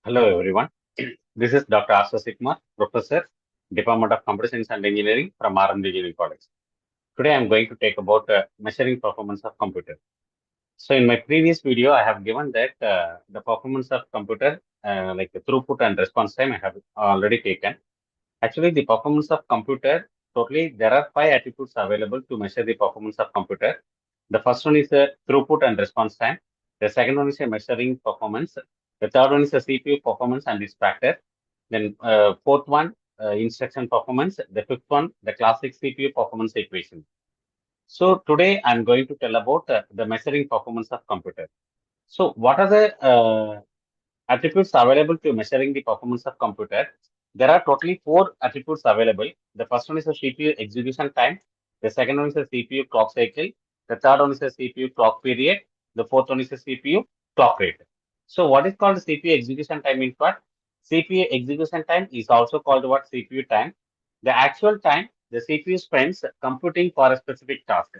Hello everyone. This is Dr. R.Sasikumar, Professor, Department of Computer Science and Engineering from RMDEC College. Today I am going to take about measuring performance of computer. So in my previous video, I have given that the performance of computer, like the throughput and response time, I have already taken. Actually, the performance of computer, totally there are 5 attributes available to measure the performance of computer. The first one is the throughput and response time. The second one is a measuring performance. The third one is the CPU performance and its factor. Then fourth one, instruction performance. The fifth one, the classic CPU performance equation. So today I'm going to tell about the measuring performance of computer. So what are the attributes available to measuring the performance of computer? There are totally 4 attributes available. The first one is the CPU execution time. The second one is the CPU clock cycle. The third one is the CPU clock period. The fourth one is the CPU clock rate. So what is called CPU execution time in what? CPU execution time is also called what? CPU time. The actual time the CPU spends computing for a specific task.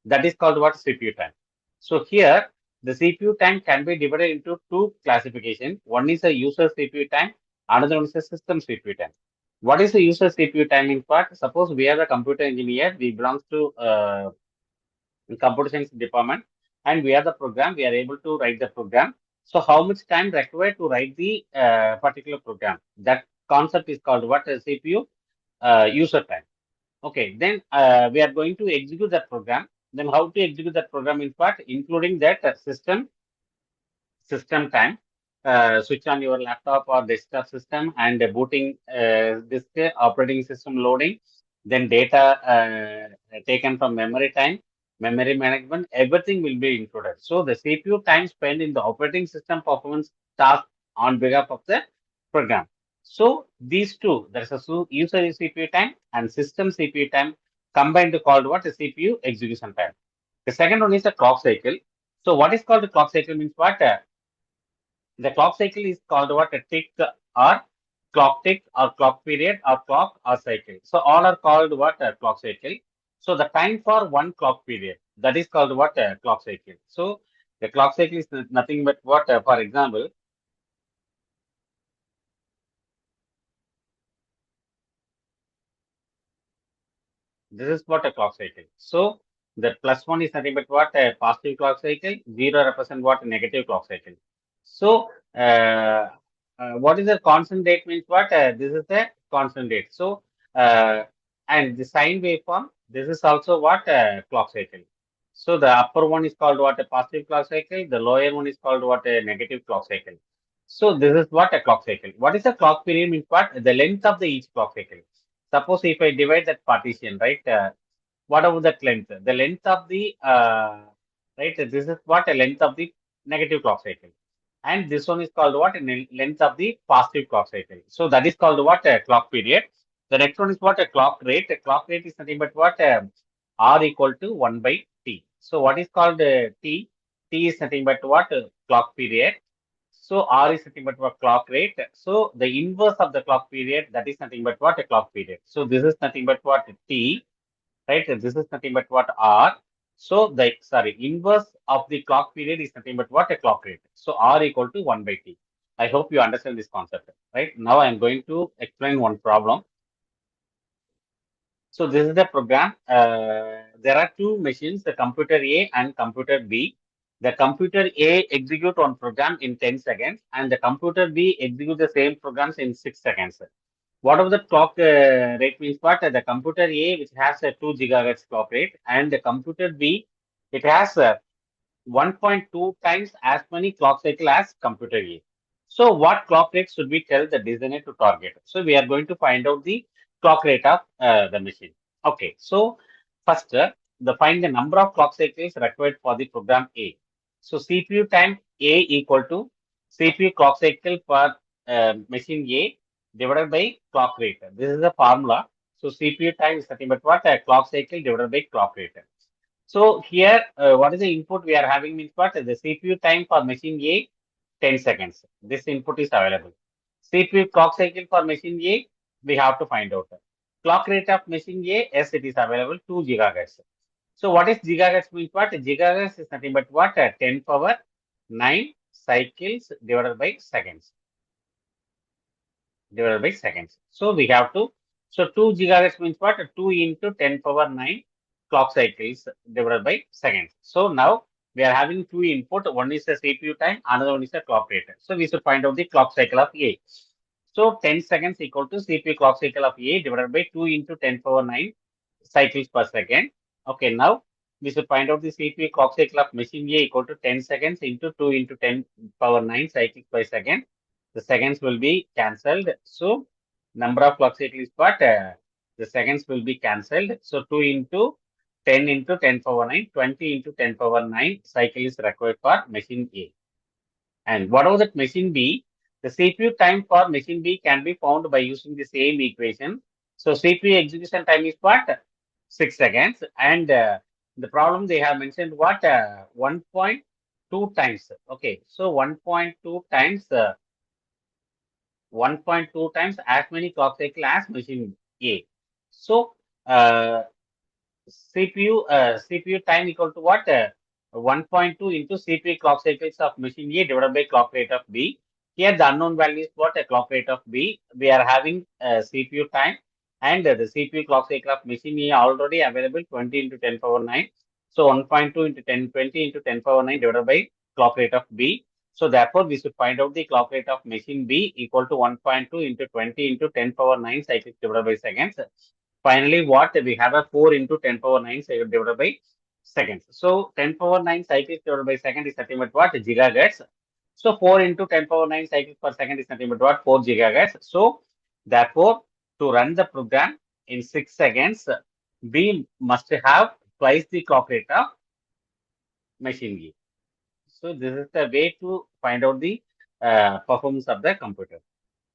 That is called what? CPU time. So here the CPU time can be divided into two classifications. One is a user CPU time, another one is a system CPU time. What is the user CPU time in part? Suppose we are a computer engineer, we belong to computer science department, and we are the program, we are able to write the program. So how much time required to write the particular program? That concept is called what? CPU user time. Okay, then we are going to execute that program. Then how to execute that program in part, including that system time, switch on your laptop or desktop system and booting disk, operating system loading, then data taken from memory time, memory management, everything will be included. So the CPU time spent in the operating system performance task on behalf of the program. So these two, there is a user CPU time and system CPU time combined to called what? A CPU execution time. The second one is the clock cycle. So what is called the clock cycle means what? The clock cycle is called what? A tick or clock tick or clock period or clock or cycle. So all are called what? A clock cycle. So the time for one clock period, that is called what? A clock cycle. So the clock cycle is nothing but what? For example, this is what a clock cycle. So the plus one is nothing but what? A positive clock cycle. Zero represent what? A negative clock cycle. So what is the constant date means what? This is a constant date. So and the sine waveform. This is also what? Clock cycle. So the upper one is called what? A positive clock cycle. The lower one is called what? A negative clock cycle. So this is what? A clock cycle. What is the clock period means what? The length of the each clock cycle. Suppose if I divide that partition, right? What about that length? The length of the right. This is what? A length of the negative clock cycle, and this one is called what? A length of the positive clock cycle. So that is called what? A clock period. The next one is what? A clock rate. A clock rate is nothing but what? R equal to 1 by T. So what is called T? T is nothing but what? Clock period. So R is nothing but what? Clock rate. So the inverse of the clock period, that is nothing but what? A clock period. So this is nothing but what? T, right? This is nothing but what? R. So the, sorry, inverse of the clock period is nothing but what? A clock rate. So R equal to 1 by T. I hope you understand this concept, right? Now I am going to explain one problem. So this is the program. There are two machines, the computer A and computer B. The computer A execute one program in 10 seconds and the computer B execute the same programs in 6 seconds. Whatever the clock rate means what? The computer A, which has a 2 gigahertz clock rate, and the computer B, it has 1.2 times as many clock cycle as computer A. So what clock rate should we tell the designer to target? So we are going to find out the clock rate of the machine. Okay, so first find the number of clock cycles required for the program A. So CPU time A equal to CPU clock cycle for machine A divided by clock rate. This is the formula. So CPU time is nothing but what? Clock cycle divided by clock rate. So here, what is the input we are having means what? The CPU time for machine A, 10 seconds. This input is available. CPU clock cycle for machine A, we have to find out. Clock rate of machine A, yes, it is available, 2 gigahertz. So what is gigahertz means what? Gigahertz is nothing but what? 10 power 9 cycles divided by seconds. divided by seconds. So we have to, so 2 gigahertz means what? 2 into 10 power 9 clock cycles divided by seconds. So now we are having two input. One is the CPU time, another one is the clock rate. So we should find out the clock cycle of A. So 10 seconds equal to CPU clock cycle of A divided by 2 into 10 power 9 cycles per second. Okay, now we should find out the CPU clock cycle of machine A equal to 10 seconds into 2 into 10 power 9 cycles per second. The seconds will be cancelled. So number of clock cycles, but the seconds will be cancelled. So 2 into 10 power 9, 20 into 10 power 9 cycle is required for machine A. And whatever that machine B, the CPU time for machine B can be found by using the same equation. So CPU execution time is what? 6 seconds. And the problem they have mentioned what? 1.2 times. Okay. So 1.2 times 1.2 times as many clock cycle as machine A. So CPU time equal to what? 1.2 into CPU clock cycles of machine A divided by clock rate of B. Here the unknown value is what? A clock rate of B. We are having CPU time and the CPU clock cycle of machine A already available 20 into 10 power 9. So 1.2 into 10, 20 into 10 power 9 divided by clock rate of B. So therefore we should find out the clock rate of machine B equal to 1.2 into 20 into 10 power 9 cycles divided by seconds. Finally, what we have a 4 into 10 power 9 divided by seconds. So 10 power 9 cycles divided by second is nothing but what? Gigahertz. So 4 into 10 power 9 cycles per second is nothing but what? 4 gigahertz. So therefore, to run the program in 6 seconds, we must have twice the clock rate of machine B. So this is the way to find out the performance of the computer.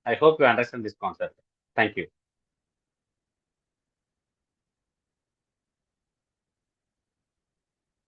I hope you understand this concept. Thank you.